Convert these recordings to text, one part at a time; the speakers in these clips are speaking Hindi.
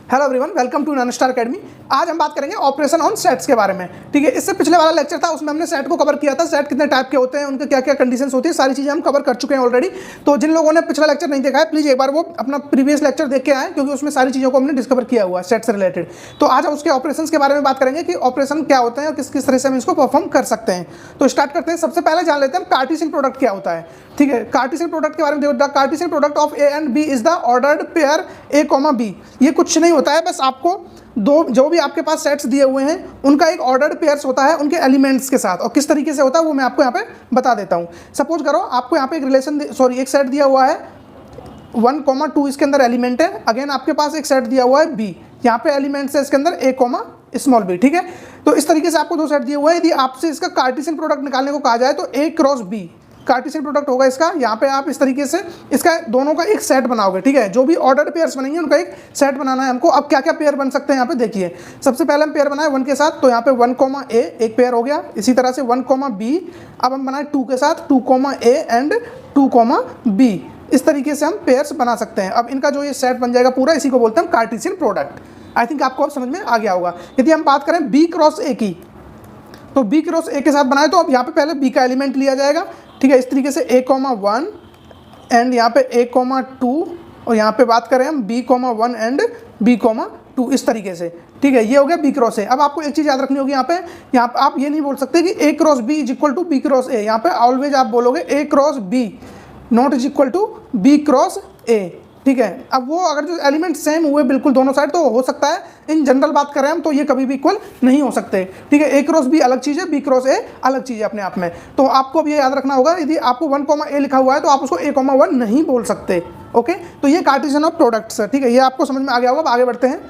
Hello everyone, welcome to Nanostar academy. आज हम बात करेंगे ऑपरेशन ऑन सेट्स के बारे में। ठीक है, इससे पिछले वाला लेक्चर था उसमें हमने सेट को कवर किया था। सेट कितने टाइप के होते हैं, उनके क्या क्या कंडीशंस होती है, सारी चीज़ें हम कवर कर चुके हैं ऑलरेडी। तो जिन लोगों ने पिछला लेक्चर नहीं देखा है, प्लीज़ एक बार वो अपना प्रीवियस लेक्चर देख के आए, क्योंकि उसमें सारी चीज़ों को हमने डिस्कवर किया हुआ है सेट से रिलेटेड। तो आज हम उसके ऑपरेशन के बारे में बात करेंगे कि ऑपरेशन क्या होते हैं और किस किस तरह से हम इसको परफॉर्म कर सकते हैं। तो स्टार्ट करते हैं। सबसे पहले जान लेते हैं कार्टेशियन प्रोडक्ट क्या होता है। ठीक है, कार्टेशियन प्रोडक्ट के बारे में देखो। The Cartesian product of A and B is the ordered pair A comma B. ये कुछ नहीं होता है, बस आपको दो जो भी आपके पास सेट्स दिए हुए हैं उनका एक ऑर्डर्ड पेयर्स होता है उनके एलिमेंट्स के साथ। और किस तरीके से होता है वो मैं आपको यहाँ पे बता देता हूँ। सपोज करो आपको यहाँ पे एक सेट दिया हुआ है 1,2, इसके अंदर एलिमेंट है। अगेन आपके पास एक सेट दिया हुआ है बी, यहाँ पे एलिमेंट्स है इसके अंदर ए कॉमा स्मॉल बी। ठीक है, तो इस तरीके से आपको दो सेट दिए हुए हैं। यदि आपसे इसका कार्टेशियन प्रोडक्ट निकालने को कहा जाए तो ए क्रॉस बी कार्टेशियन प्रोडक्ट होगा इसका। यहाँ पे आप इस तरीके से इसका दोनों का एक सेट बनाओगे। ठीक है, जो भी ऑर्डर पेयर्स बनेंगे उनका एक सेट बनाना है हमको। अब क्या क्या पेयर बन सकते हैं यहाँ पे देखिए। सबसे पहले हम पेयर बनाए 1 के साथ, तो यहाँ पे 1, A एक पेयर हो गया। इसी तरह से 1, B। अब हम बनाए 2 के साथ 2, A एंड 2, B। इस तरीके से हम पेयर्स बना सकते हैं। अब इनका जो ये सेट बन जाएगा पूरा, इसी को बोलते हैं कार्टेशियन प्रोडक्ट। आई थिंक आपको अब समझ में आ गया होगा। यदि हम बात करें बी क्रॉस ए की, तो बी क्रॉस ए के साथ बनाए तो अब यहाँ पे पहले बी का एलिमेंट लिया जाएगा। ठीक है, इस तरीके से A,1 एंड यहाँ पे A,2 और यहाँ पे बात करें हम B,1 एंड B,2 इस तरीके से। ठीक है, ये हो गया B क्रॉस A। अब आपको एक चीज़ याद रखनी होगी, यहाँ पे आप ये नहीं बोल सकते कि A cross B is equal to B cross A। यहाँ पे ऑलवेज आप बोलोगे A cross B not is equal to B cross A। ठीक है, अब वो अगर जो एलिमेंट सेम हुए बिल्कुल दोनों साइड तो हो सकता है। इन जनरल बात करें हम तो ये कभी भी इक्वल नहीं हो सकते। ठीक है, ए क्रॉस बी अलग चीज़ है, बी क्रॉस ए अलग चीज़ है अपने आप में। तो आपको अब ये याद रखना होगा, यदि आपको 1, A लिखा हुआ है तो आप उसको A,1 नहीं बोल सकते। ओके, तो ये कार्टेशियन ऑफ प्रोडक्ट्स है। ठीक है, ये आपको समझ में आ गया होगा। अब आगे बढ़ते हैं।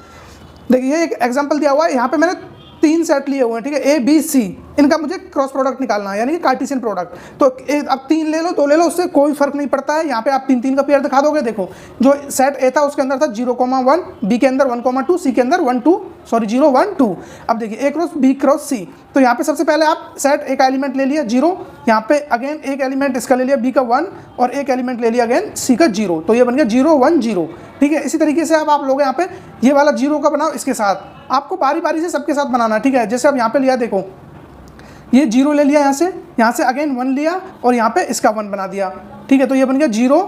देखिए एक एग्जाम्पल दिया हुआ है, यहाँ पे मैंने 3 सेट लिए हुए हैं। ठीक है, A, B, C, इनका मुझे क्रॉस प्रोडक्ट निकालना है, यानी कि कार्टेशियन प्रोडक्ट। तो अब 3 ले लो 2 ले लो, उससे कोई फर्क नहीं पड़ता है। यहाँ पे आप 3 का पेयर दिखा दोगे। देखो जो सेट ए था उसके अंदर था 0,1, बी के अंदर 1,2, सी के अंदर 0, 1, 2। अब देखिए ए क्रॉस बी क्रॉस सी, तो यहाँ पे सबसे पहले आप सेट ए का एलिमेंट ले लिया 0, यहाँ पे अगेन एक एलिमेंट इसका ले लिया बी का 1 और एक एलिमेंट ले लिया अगेन सी का 0, तो ये बन गया 0, 1, 0। ठीक है, इसी तरीके से अब आप लोग यहाँ पे ये वाला 0 का बनाओ, इसके साथ आपको बारी बारी से सबके साथ बनाना। ठीक है, जैसे अब यहाँ पे लिया, देखो ये 0 ले लिया, यहाँ से अगेन 1 लिया और यहाँ पे इसका 1 बना दिया। ठीक है, तो ये बन गया 0,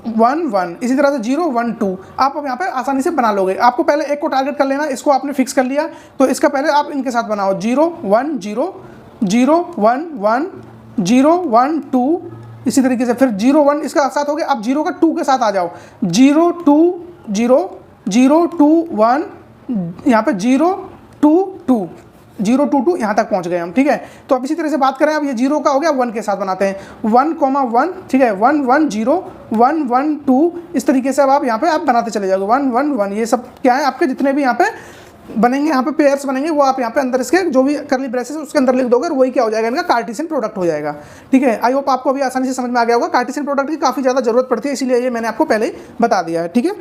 1, 1। इसी तरह से 0, 1, 2 आप अब यहाँ पे आसानी से बना लोगे। आपको पहले एक को टारगेट कर लेना, इसको आपने फिक्स कर लिया तो इसका पहले आप इनके साथ बनाओ 0, 1, 0, 0, 1, 1, 0, 1, 2। इसी तरीके से फिर 0, 1 इसका साथ हो गया। अब 0 का 2 के साथ आ जाओ, 0, 2, 0, 0, 2, 1, यहाँ पे 0, 2, 2, 0, 2, 2 यहाँ तक पहुँच गए हम। ठीक है, तो अब इसी तरह से बात करें, अब ये 0 का हो गया 1 के साथ बनाते हैं 1,1। ठीक है, 1, 1, 0, 1, 1, 2। इस तरीके से अब आप यहाँ पे आप बनाते चले जाओगे 1, 1, 1। ये सब क्या है आपके जितने भी यहाँ पे बनेंगे, यहाँ पे पेयर्स बनेंगे, वो आप यहाँ पे अंदर इसके जो भी करली ब्रेसेस उसके अंदर लिख दोगे और वही क्या हो जाएगा, इनका कार्टेशियन प्रोडक्ट हो जाएगा। ठीक है, आई होप आपको अभी आसानी से समझ में आ गया होगा। कार्टेशियन प्रोडक्ट की काफ़ी ज़्यादा जरूरत पड़ती है, इसीलिए ये मैंने आपको पहले ही बता दिया है। ठीक है,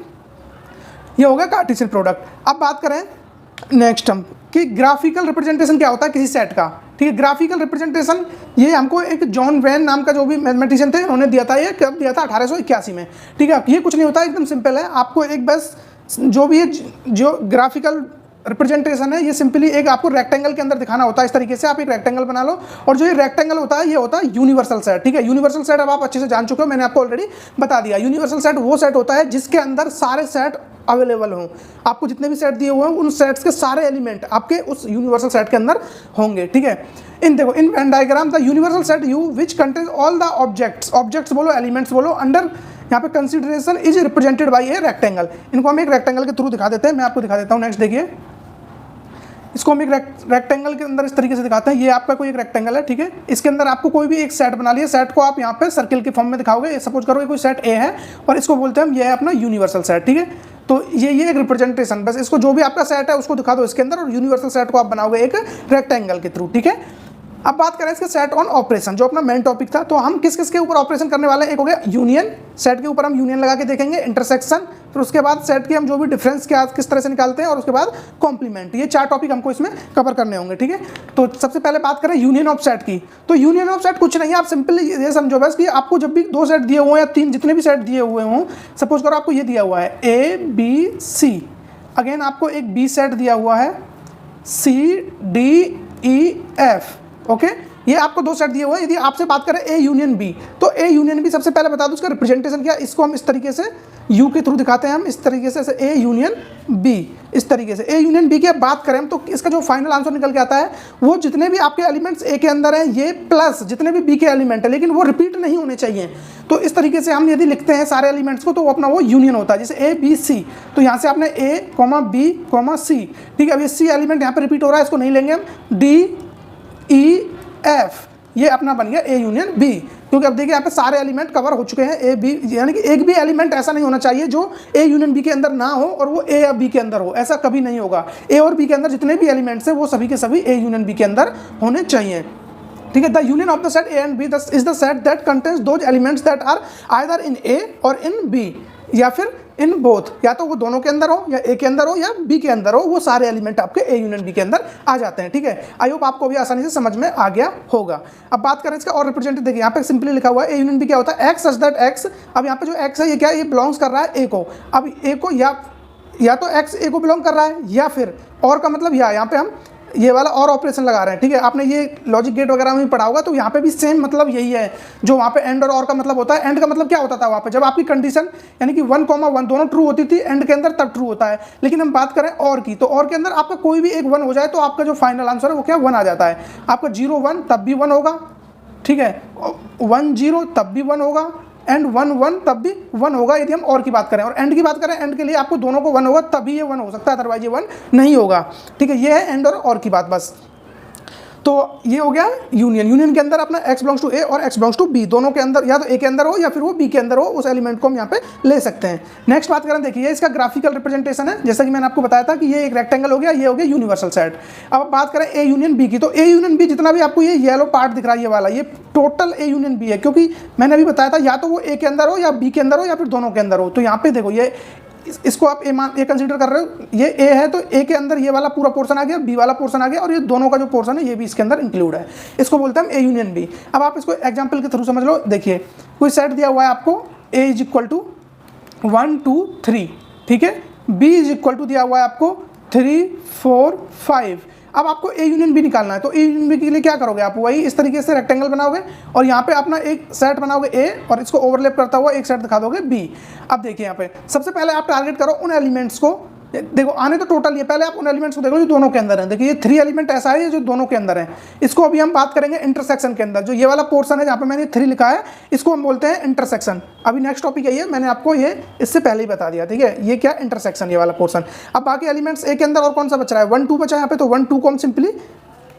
ये होगा कार्टेशियन प्रोडक्ट। अब बात करें नेक्स्ट हम कि ग्राफिकल रिप्रेजेंटेशन क्या होता है किसी सेट का। ठीक है, ग्राफिकल रिप्रेजेंटेशन ये हमको एक जॉन वेन नाम का जो भी मैथमेटिशियन थे उन्होंने दिया था। ये कब दिया था? 1881 में। ठीक है, ये कुछ नहीं होता, एकदम सिंपल है। आपको एक बस जो भी है जो ग्राफिकल रिप्रेजेंटेशन है, ये सिंपली एक आपको रेक्टेंगल के अंदर दिखाना होता है। इस तरीके से आप एक रेक्टेंगल बना लो और जो ये रेक्टेंगल होता है ये होता है यूनिवर्सल सेट। ठीक है, यूनिवर्सल सेट अब आप अच्छे से जान चुके हो, मैंने आपको ऑलरेडी बता दिया। यूनिवर्सल सेट वो सेट होता है जिसके अंदर सारे सेट अवेलेबल हों। आपको जितने भी सेट दिए हुए हैं उन सेट्स के सारे एलिमेंट आपके उस यूनिवर्सल सेट के अंदर होंगे। ठीक है, देखो in Venn diagram the universal set U which contains all the objects बोलो, एलिमेंट्स बोलो, अंडर यहाँ पे consideration is represented by a rectangle. इनको हम एक रेक्टेंगल के थ्रू दिखा देते हैं। मैं आपको दिखा देता हूँ। नेक्स्ट देखिए, इसको हम एक रेक्टेंगल के अंदर इस तरीके से दिखाते हैं। ये आपका कोई एक रेक्टेंगल है। ठीक है, इसके अंदर आपको कोई भी एक सेट बना लिया, सेट को आप यहाँ पे सर्किल के फॉर्म में दिखाओगे। सपोज करो कोई सेट ए है और इसको बोलते हैं हम, ये है अपना यूनिवर्सल सेट। ठीक है, तो ये एक रिप्रेजेंटेशन, बस इसको जो भी आपका सेट है उसको दिखा दो इसके अंदर और यूनिवर्सल सेट को आप बनाओगे एक रेक्टेंगल के थ्रू। ठीक है, अब बात करें इसके सेट ऑन ऑपरेशन, जो अपना मेन टॉपिक था। तो हम किस किस के ऊपर ऑपरेशन करने वाले हैं? एक हो गया यूनियन, सेट के ऊपर हम यूनियन लगा के देखेंगे, इंटरसेक्शन, फिर उसके बाद सेट के हम जो भी डिफरेंस क्या किस तरह से निकालते हैं और उसके बाद कॉम्प्लीमेंट। ये 4 टॉपिक हमको इसमें कवर करने होंगे। ठीक है, तो सबसे पहले बात करें यूनियन ऑफ सेट की। तो यूनियन ऑफ सेट कुछ नहीं है, आप सिंपली ये समझो बस कि आपको जब भी 2 सेट दिए हुए हैं या 3 जितने भी सेट दिए हुए हों, सपोज करो आपको ये दिया हुआ है A, B, C। अगेन आपको एक बी सेट दिया हुआ है, CDEF, ओके, ये आपको 2 सेट दिए हुए हैं। यदि आपसे बात करें A यूनियन B, तो A यूनियन B सबसे पहले बता दूं उसका रिप्रेजेंटेशन क्या, इसको हम इस तरीके से U के थ्रू दिखाते हैं, हम इस तरीके से A यूनियन B, इस तरीके से A यूनियन B की बात करें तो इसका जो फाइनल आंसर निकल के आता है वो जितने भी आपके एलिमेंट्स A के अंदर हैं ये प्लस जितने भी B के एलिमेंट है, लेकिन वो रिपीट नहीं होने चाहिए। तो इस तरीके से हम यदि लिखते हैं सारे एलिमेंट्स को तो वो अपना वो यूनियन होता है, जैसे A B C, तो यहाँ से आपने A, B, C, ठीक है। अब ये C एलिमेंट यहाँ पे रिपीट हो रहा है, इसको नहीं लेंगे हम, D E F, ये अपना बन गया A यूनियन B, क्योंकि अब देखिए यहाँ पे सारे एलिमेंट कवर हो चुके हैं A B, यानी कि एक भी एलिमेंट ऐसा नहीं होना चाहिए जो A यूनियन B के अंदर ना हो और वो A या B के अंदर हो, ऐसा कभी नहीं होगा। A और B के अंदर जितने भी एलिमेंट्स हैं वो सभी के सभी A यूनियन B के अंदर होने चाहिए, ठीक है। The union of the set A and B is the set that contains those elements that are either in A और इन B, या फिर इन बोथ, या तो वो दोनों के अंदर हो या A के अंदर हो या B के अंदर हो, वो सारे एलिमेंट आपके A यूनियन B के अंदर आ जाते हैं, ठीक है। आई होप आपको भी आसानी से समझ में आ गया होगा। अब बात करें इसका और रिप्रेजेंटेटिव, देखिए यहाँ पे सिंपली लिखा हुआ है A यूनियन B क्या होता है, X सच दैट X, अब यहाँ पे जो X है ये क्या है, ये बिलोंग्स कर रहा है A को। अब A को या तो X A को बिलोंग कर रहा है, या फिर और का मतलब यहाँ पे हम ये वाला और ऑपरेशन लगा रहे हैं, ठीक है। आपने ये लॉजिक गेट वगैरह में भी पढ़ा होगा, तो यहाँ पे भी सेम मतलब यही है जो वहाँ पे एंड और का मतलब होता है। एंड का मतलब क्या होता था वहाँ पे, जब आपकी कंडीशन यानी कि 1,1 दोनों ट्रू होती थी एंड के अंदर, तब ट्रू होता है। लेकिन हम बात करें और की, तो और के अंदर आपका कोई भी एक 1 हो जाए तो आपका जो फाइनल आंसर है वो क्या 1 आ जाता है। आपका 0 1 तब भी 1 होगा, ठीक है, 1 0 तब भी 1 होगा, एंड 1 1 तब भी 1 होगा यदि हम और की बात करें। और एंड की बात करें, एंड के लिए आपको दोनों को 1 होगा तभी ये 1 हो सकता है, अदरवाइज ये 1 नहीं होगा, ठीक है। ये है एंड और की बात बस। तो ये हो गया यूनियन। यूनियन के अंदर अपना x बिलोंग्स टू A और x बिलोंग्स टू B, दोनों के अंदर या तो A के अंदर हो या फिर वो B के अंदर हो, उस एलिमेंट को हम यहाँ पे ले सकते हैं। नेक्स्ट बात करें, देखिए इसका ग्राफिकल रिप्रेजेंटेशन है, जैसा कि मैंने आपको बताया था कि ये एक रेक्टेंगल हो गया, ये हो गया यूनिवर्सल सेट। अब बात करें A यूनियन B की, तो A यूनियन B जितना भी आपको ये येलो पार्ट दिख रहा है ये वाला, ये टोटल A यूनियन B है, क्योंकि मैंने अभी बताया था या तो वो A के अंदर हो या B के अंदर हो या फिर दोनों के अंदर हो। तो यहाँ पे देखो ये इसको आप ए कंसीडर कर रहे हो, ये ए है तो ए के अंदर ये वाला पूरा पोर्शन आ गया, बी वाला पोर्शन आ गया, और ये दोनों का जो पोर्शन है ये भी इसके अंदर इंक्लूड है, इसको बोलते हैं ए यूनियन बी। अब आप इसको एग्जांपल के थ्रू समझ लो। देखिए कोई सेट दिया हुआ है आपको, ए इज इक्वल टू 1 2 3, ठीक है, बी इज इक्वल टू दिया हुआ है आपको 3 4 5। अब आपको ए यूनियन बी निकालना है, तो ए यूनियन बी के लिए क्या करोगे आप, वही इस तरीके से रेक्टेंगल बनाओगे और यहाँ पे अपना एक सेट बनाओगे ए और इसको ओवरलैप करता हुआ एक सेट दिखा दोगे बी। अब देखिए यहाँ पे सबसे पहले आप टारगेट करो उन एलिमेंट्स को, देखो आने तो टोटल ये, पहले आप उन एलिमेंट्स को देखो जो दोनों के अंदर है। देखिए ये 3 एलिमेंट ऐसा है जो दोनों के अंदर है, इसको अभी हम बात करेंगे इंटरसेक्शन के अंदर। जो ये वाला पोर्शन है जहाँ पे मैंने 3 लिखा है, इसको हम बोलते हैं इंटरसेक्शन। अभी नेक्स्ट टॉपिक है ये, मैंने आपको ये इससे पहले ही बता दिया, ठीक है, ये क्या इंटरसेक्शन, ये वाला पोर्शन। अब बाकी एलिमेंट्स ए के अंदर और कौन सा बच रहा है, 1 2 बचा है यहाँ पे, तो 1 2 को हम सिंपली,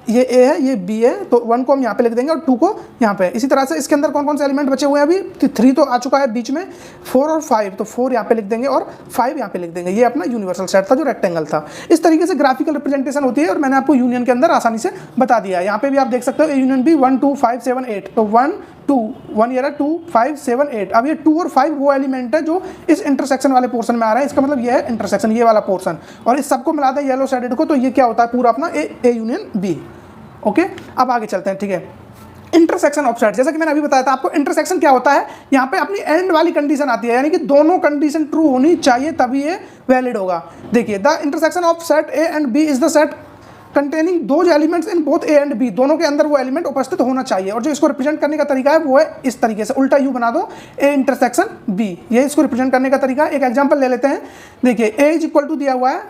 ये ए है ये बी है, तो 1 को हम यहाँ पे लिख देंगे और 2 को यहाँ पे। इसी तरह से इसके अंदर कौन कौन से एलिमेंट बचे हुए हैं अभी, 3 तो आ चुका है बीच में, 4 और 5, तो 4 यहाँ पे लिख देंगे और 5 यहाँ पे लिख देंगे। ये अपना यूनिवर्सल सेट था जो रेक्टेंगल था। इस तरीके से ग्राफिकल रिप्रेजेंटेशन होती है और मैंने आपको यूनियन के अंदर आसानी से बता दिया है। यहाँ पे भी आप देख सकते हो ए यूनियन बी 1 2 5 7 8, तो 1 2 1 ये रहा 2 5 7 8। अब ये 2 और 5 वो एलिमेंट है जो इस इंटरसेक्शन वाले पोर्शन में आ रहा है, इसका मतलब ये है इंटरसेक्शन, ये वाला पोर्शन, और इस सबको मिला दें येलो शेडेड को, तो ये क्या होता है पूरा अपना ए यूनियन बी। ओके, अब आगे चलते हैं, ठीक है। इंटरसेक्शन ऑफ सेट, जैसा कि मैंने अभी बताया था आपको, इंटरसेक्शन क्या होता है, यहाँ पे अपनी एंड वाली कंडीशन आती है, यानी कि दोनों कंडीशन ट्रू होनी चाहिए तभी ये वैलिड होगा। देखिए the intersection of set A and B is the set containing those elements in both A and B, दोनों के अंदर वो एलिमेंट उपस्थित होना चाहिए। और जो इसको रिप्रेजेंट करने का तरीका है वो है इस तरीके से, उल्टा यू बना दो ए इंटरसेक्शन बी, ये इसको रिप्रेजेंट करने का तरीका है। एक एग्जाम्पल ले लेते हैं, देखिए ए इज इक्वल टू दिया हुआ है,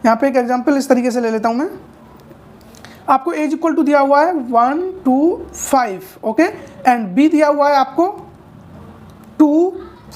यहाँ पे एक एग्जाम्पल इस तरीके से ले लेता हूँ मैं, आपको एज इक्वल टू दिया हुआ है 1 2 5, ओके, एंड बी दिया हुआ है आपको 2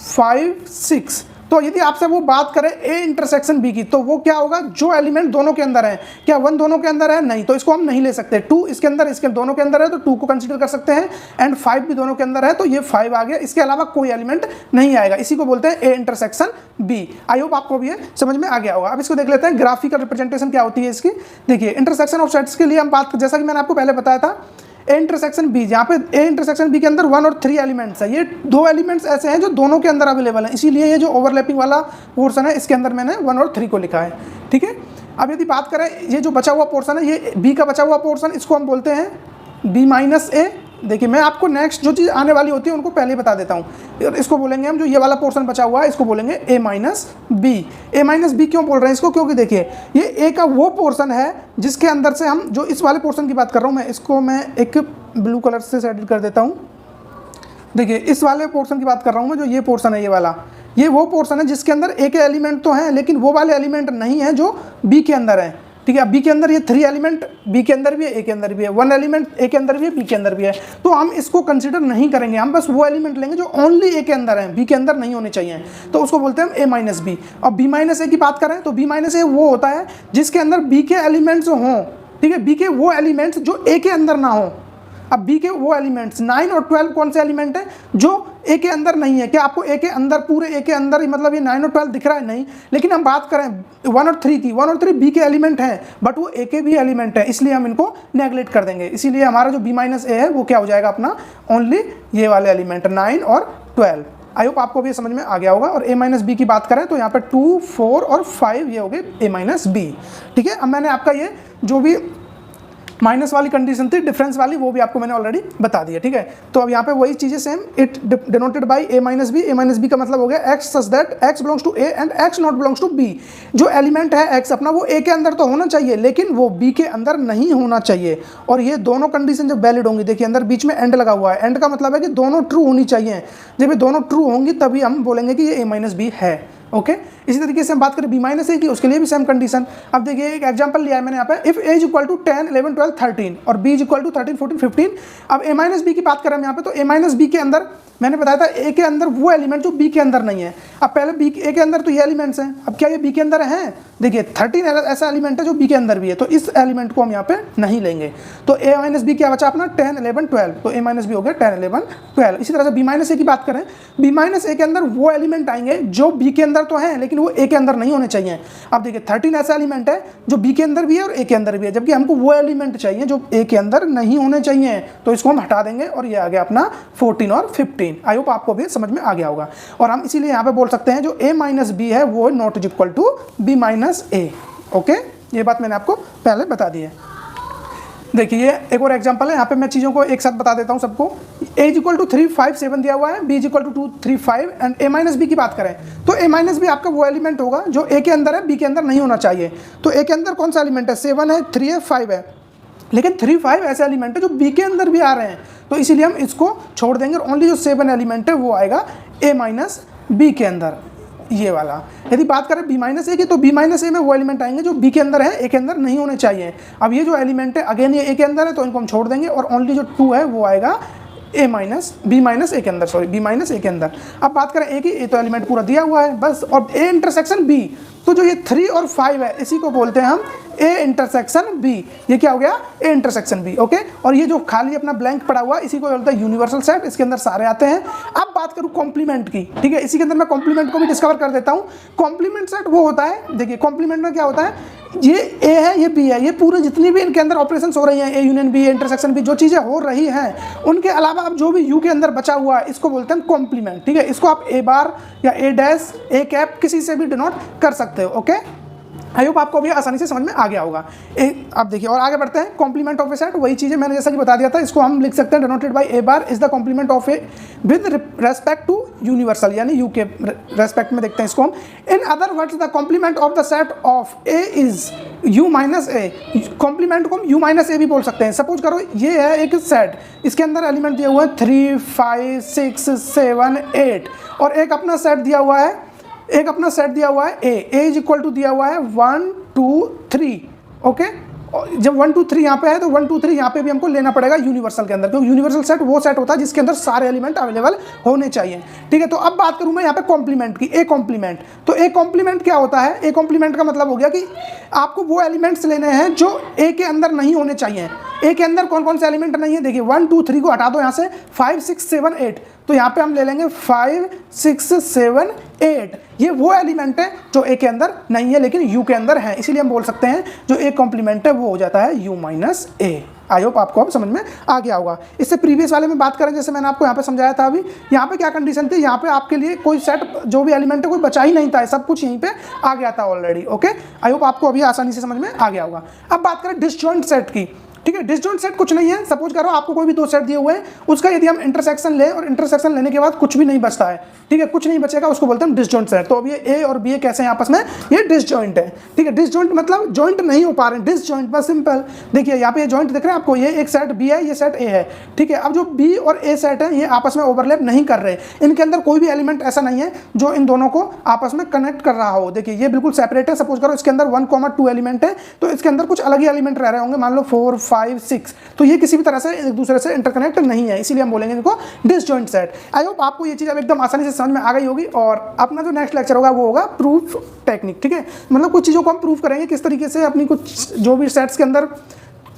5 6। तो यदि आपसे वो बात करें ए इंटरसेक्शन बी की, तो वो क्या होगा, जो एलिमेंट दोनों के अंदर है, क्या 1 दोनों के अंदर है, नहीं, तो इसको हम नहीं ले सकते। 2 इसके अंदर, इसके दोनों के अंदर है तो 2 को कंसीडर कर सकते हैं, एंड 5 भी दोनों के अंदर है तो ये 5 आ गया, इसके अलावा कोई एलिमेंट नहीं आएगा, इसी को बोलते हैं A intersection B. I hope आपको भी ये समझ में आ गया होगा। अब इसको देख लेते हैं ग्राफिकल रिप्रेजेंटेशन क्या होती है इसकी। देखिए इंटरसेक्शन ऑफ सेट्स के लिए हम बात, जैसा कि मैंने आपको पहले बताया था, ए इंटरसेक्शन बी, यहाँ पे ए इंटरसेक्शन बी के अंदर 1 और 3 एलिमेंट्स है, ये 2 एलिमेंट्स ऐसे हैं जो दोनों के अंदर अवेलेबल हैं, इसीलिए ये जो ओवरलैपिंग वाला पोर्शन है इसके अंदर मैंने 1 और 3 को लिखा है, ठीक है। अब यदि बात करें ये जो बचा हुआ पोर्शन है, ये बी का बचा हुआ पोर्शन, इसको हम बोलते हैं बी माइनस ए, देखिए मैं आपको नेक्स्ट जो चीज़ आने वाली होती है उनको पहले बता देता हूँ। इसको बोलेंगे हम, जो ये वाला पोर्शन बचा हुआ है इसको बोलेंगे a minus B. A minus B क्यों बोल रहे हैं इसको, क्योंकि देखिए ये a का वो पोर्शन है जिसके अंदर से हम, जो इस वाले पोर्शन की बात कर रहा हूँ मैं, इसको मैं एक ब्लू कलर से सेट कर देता हूँ। देखिए इस वाले पोर्शन की बात कर रहा हूँ मैं, जो ये पोर्शन है ये वाला, ये वो पोर्शन है जिसके अंदर a के एलिमेंट तो हैं लेकिन वो वाले एलिमेंट नहीं है जो b के अंदर है। ठीक है, बी के अंदर ये 3 एलिमेंट बी के अंदर भी है, ए के अंदर भी है, 1 एलिमेंट ए के अंदर भी है, बी के अंदर भी है। तो हम इसको कंसीडर नहीं करेंगे, हम बस वो एलिमेंट लेंगे जो ओनली ए के अंदर है, बी के अंदर नहीं होने चाहिए। तो उसको बोलते हैं हम ए माइनस बी। और बी माइनस ए की बात करें तो बी माइनस ए वो होता है जिसके अंदर बी के एलिमेंट्स हों। ठीक है, बी के वो एलिमेंट्स जो ए के अंदर ना हो। अब बी के वो एलिमेंट्स 9 और 12 कौन से एलिमेंट है जो ए के अंदर नहीं है। क्या आपको ए के अंदर, पूरे ए के अंदर ही मतलब ये 9 और 12 दिख रहा है? नहीं। लेकिन हम बात करें 1 और 3 की, 1 और 3 बी के एलिमेंट हैं बट वो ए के भी एलिमेंट है, इसलिए हम इनको नेगलेक्ट कर देंगे। इसीलिए हमारा जो बी माइनस ए है वो क्या हो जाएगा अपना, ओनली ये वाले एलिमेंट 9 और 12। आई होप आपको भी ये समझ में आ गया होगा। और a माइनस बी की बात करें तो यहाँ पे 2, 4 और 5 ये हो गए a माइनस बी। ठीक है, अब मैंने आपका ये जो भी माइनस वाली कंडीशन थी डिफरेंस वाली, वो भी आपको मैंने ऑलरेडी बता दिया। ठीक है, तो अब यहाँ पे वही चीज़ें same, it denoted by a minus B. A minus B का मतलब हो गया x such that x belongs to a and x not belongs to b। जो एलिमेंट है x अपना वो a के अंदर तो होना चाहिए लेकिन वो b के अंदर नहीं होना चाहिए। और ये दोनों कंडीशन जब वैलिड होंगी, देखिए अंदर बीच में एंड लगा हुआ है, एंड का मतलब है कि दोनों ट्रू होनी चाहिए। जब ये दोनों ट्रू होंगी तभी हम बोलेंगे कि ये a माइनस बी है। ओके, इसी तरीके से हम बात करें बी माइनस ए की, उसके लिए भी सेम कंडीशन। अब देखिए एक एग्जांपल लिया है मैंने यहाँ पे, if A is equal to 10, 11, 12, 13 और बी इज इक्वल टू 13, 14, 15। अब ए माइनस बी की बात करें हम यहाँ पे, तो ए माइनस बी के अंदर मैंने बताया था ए के अंदर वो एलिमेंट जो बी के अंदर नहीं है। अब पहले बी ए के अंदर तो ये एलिमेंट्स हैं, अब क्या ये बी के अंदर हैं? देखिए 13 ऐसा एलिमेंट है जो बी के अंदर भी है, तो इस एलिमेंट को हम यहाँ पे नहीं लेंगे। तो ए माइनस बी क्या बचा अपना, 10, 11, 12। तो ए माइनस बी हो गया 10, 11, 12। इसी तरह से बी माइनस ए की बात करें, बी माइनस ए के अंदर वो एलिमेंट आएंगे जो बी के अंदर तो हैं लेकिन वो ए के अंदर नहीं होने चाहिए। अब देखिए 13 ऐसा एलिमेंट है जो बी के अंदर भी है और ए के अंदर भी है, जबकि हमको वो एलिमेंट चाहिए जो ए के अंदर नहीं होने चाहिए, तो इसको हम हटा देंगे और ये आ गया अपना 14 और 15। आई होप आपको भी समझ में आ गया होगा। और हम इसीलिए यहाँ पे बोल सकते हैं जो a माइनस बी है वो not is equal to B minus A. Okay, ये बात मैंने आपको पहले बता दी है। देखिए एक और एग्जांपल है, यहाँ पे मैं चीज़ों को एक साथ बता देता हूँ सबको। a इज इक्वल टू 3, 5, 7 दिया हुआ है, b is equal to 2, 3, 5 and a minus B की बात करें तो a माइनस बी आपका वो एलिमेंट होगा जो a के अंदर है, b के अंदर नहीं होना चाहिए। तो a के अंदर कौन सा एलिमेंट है, 7 है, 3 है, 5 है, लेकिन 3, 5 ऐसे एलिमेंट है जो बी के अंदर भी आ रहे हैं, तो इसीलिए हम इसको छोड़ देंगे और ओनली जो 7 एलिमेंट है वो आएगा a माइनस बी के अंदर, ये वाला। यदि बात करें बी माइनस ए की तो बी माइनस ए में वो एलिमेंट आएंगे जो बी के अंदर है, ए के अंदर नहीं होने चाहिए। अब ये जो एलिमेंट है अगेन ये ए के अंदर है तो इनको हम छोड़ देंगे और ओनली जो 2 है वो आएगा ए माइनस बी माइनस ए के अंदर, सॉरी बी माइनस ए के अंदर। अब बात करें ए की, ए तो एलिमेंट पूरा दिया हुआ है बस, और ए इंटरसेक्शन बी, तो जो ये 3 और 5 है इसी को बोलते हैं हम ए इंटरसेक्शन बी। ये क्या हो गया, ए इंटरसेक्शन बी। ओके, और ये जो खाली अपना ब्लैंक पड़ा हुआ है इसी को बोलते हैं यूनिवर्सल सेट, इसके अंदर सारे आते हैं। अब बात करूँ कॉम्प्लीमेंट की, ठीक है, इसी के अंदर मैं कॉम्प्लीमेंट को भी डिस्कवर कर देता हूँ। कॉम्प्लीमेंट सेट वो होता है, देखिए कॉम्प्लीमेंट में क्या होता है, ये ए है ये बी है, ये पूरे जितनी भी इनके अंदर ऑपरेशंस हो रही हैं, A union B, intersection B, जो चीज़ें हो रही हैं उनके अलावा अब जो भी यू के अंदर बचा हुआ है इसको बोलते हैं कॉम्प्लीमेंट। ठीक है, इसको आप ए बार या ए डैश, ए कैप किसी से भी डिनोट कर सकते हो। ओके, आई होप आपको भी आसानी से समझ में आ गया होगा। अब देखिए और आगे बढ़ते हैं। कॉम्प्लीमेंट ऑफ ए सेट, वही चीज़ें मैंने जैसा कि बता दिया था, इसको हम लिख सकते हैं denoted by A bar is the complement of A with respect to universal, यानी यू के रेस्पेक्ट में देखते हैं इसको हम। In other words the complement of the set of A is U minus A. Complement को हम यू माइनस ए भी बोल सकते हैं। सपोज करो ये है एक सेट, इसके अंदर एलिमेंट दिया हुआ है 3, 5, 6, 7, 8 और एक अपना सेट दिया हुआ है, एक अपना सेट दिया हुआ है ए इज इक्वल टू दिया हुआ है 1, 2, 3। ओके, जब 1, 2, 3 यहाँ पे है तो 1, 2, 3 यहाँ पे भी हमको लेना पड़ेगा यूनिवर्सल के अंदर, क्योंकि यूनिवर्सल सेट वो सेट होता है जिसके अंदर सारे एलिमेंट अवेलेबल होने चाहिए। ठीक है, तो अब बात करूँ मैं यहाँ पे कॉम्प्लीमेंट की, ए कॉम्प्लीमेंट। तो ए कॉम्प्लीमेंट क्या होता है, ए कॉम्प्लीमेंट का मतलब हो गया कि आपको वो एलिमेंट्स लेने हैं जो ए के अंदर नहीं होने चाहिए। ए के अंदर कौन कौन से एलिमेंट नहीं है, देखिए 1, 2, 3 को हटा दो यहाँ से, 5, 6, 7, 8, तो यहाँ पे हम ले लेंगे 5, 6, 7, 8। ये वो एलिमेंट है जो ए के अंदर नहीं है लेकिन यू के अंदर है, इसीलिए हम बोल सकते हैं जो ए कॉम्प्लीमेंट है वो हो जाता है you minus A. I hope आपको अब समझ में आ गया होगा। इससे प्रीवियस वाले में बात करें, जैसे मैंने आपको यहाँ पे समझाया था, अभी यहाँ पे क्या कंडीशन थी, यहाँ पे आपके लिए कोई सेट जो भी एलिमेंट है कोई बचा ही नहीं था, सब कुछ यहीं पे आ गया था ऑलरेडी। ओके, आई होप आपको अभी आसानी से समझ में आ गया होगा। अब बात करें डिसजॉइंट सेट की, ठीक है। डिसजॉइंट सेट कुछ नहीं है, सपोज करो आपको कोई भी दो सेट दिए हुए हैं, उसका यदि हम इंटरसेक्शन लें और इंटरसेक्शन लेने के बाद कुछ भी नहीं बचता है, ठीक है, कुछ नहीं बचेगा, उसको बोलते हैं डिसजॉइंट सेट। तो अब ये ए और बी कैसे हैं आपस में, ये डिसजॉइंट है, ठीक है। डिसजॉइंट मतलब जॉइंट नहीं हो पा रहे हैं, डिसजॉइंट बस सिंपल। देखिए यहाँ पे ये जॉइंट दिख रहे हैं आपको, ये एक सेट बी है, ये सेट ए है, ठीक है। अब जो बी और ए सेट है ये आपस में ओवरलैप नहीं कर रहे, इनके अंदर कोई भी एलिमेंट ऐसा नहीं है जो इन दोनों को आपस में कनेक्ट कर रहा हो। देखिए ये बिल्कुल सेपरेट है, सपोज करो इसके अंदर 1,2 एलिमेंट है, तो इसके अंदर कुछ अलग ही एलिमेंट रह रहे होंगे, मान लो 4, 5, 6, तो ये किसी भी तरह से एक दूसरे से इंटरकनेक्ट नहीं है, इसीलिए हम बोलेंगे इनको डिसजॉइंट सेट। आई होप आपको ये चीज़ अब एकदम आसानी से समझ में आ गई होगी। और अपना जो नेक्स्ट लेक्चर होगा वो होगा प्रूफ टेक्निक, ठीक है, मतलब कुछ चीज़ों को हम प्रूफ करेंगे किस तरीके से अपनी कुछ जो भी सेट्स के अंदर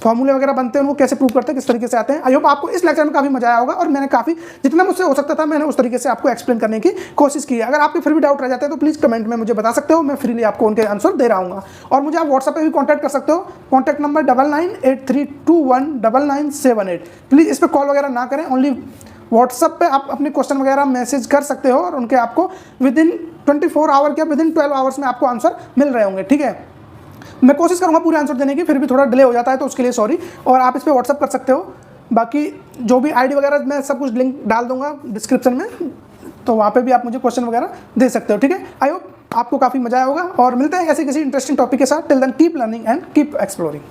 फॉर्मूले वगैरह बनते हैं उनको कैसे प्रूव करते हैं, किस तरीके से आते हैं। आई होप आपको इस लेक्चर में काफ़ी मजा आया होगा और मैंने काफ़ी जितना मुझसे हो सकता था मैंने उस तरीके से आपको एक्सप्लेन करने की कोशिश की है। अगर आपके फिर भी डाउट रह जाते हैं तो प्लीज़ कमेंट में मुझे बता सकते हो, मैं फ्रीली आपको उनके आंसर दे रहा हूँ। और मुझे आप व्हाट्सएप पे भी कॉन्टैक्ट कर सकते हो, कॉन्टैक्ट नंबर 9983219978। प्लीज़ इस पर कॉल वगैरह ना करें, ओनली व्हाट्सएप पे आप अपने क्वेश्चन वगैरह मैसेज कर सकते हो और उनके आपको विद इन 24 आवर या विद इन 12 आवर्स में आपको आंसर मिल रहे होंगे, ठीक है। मैं कोशिश करूंगा पूरे आंसर देने की, फिर भी थोड़ा डिले हो जाता है तो उसके लिए सॉरी। और आप इस पर व्हाट्सअप कर सकते हो, बाकी जो भी आईडी वगैरह मैं सब कुछ लिंक डाल दूंगा डिस्क्रिप्शन में, तो वहाँ पे भी आप मुझे क्वेश्चन वगैरह दे सकते हो, ठीक है। आई होप आपको काफ़ी मजा आया होगा और मिलते हैं ऐसे किसी इंटरेस्टिंग टॉपिक के साथ। Till then keep learning and keep exploring.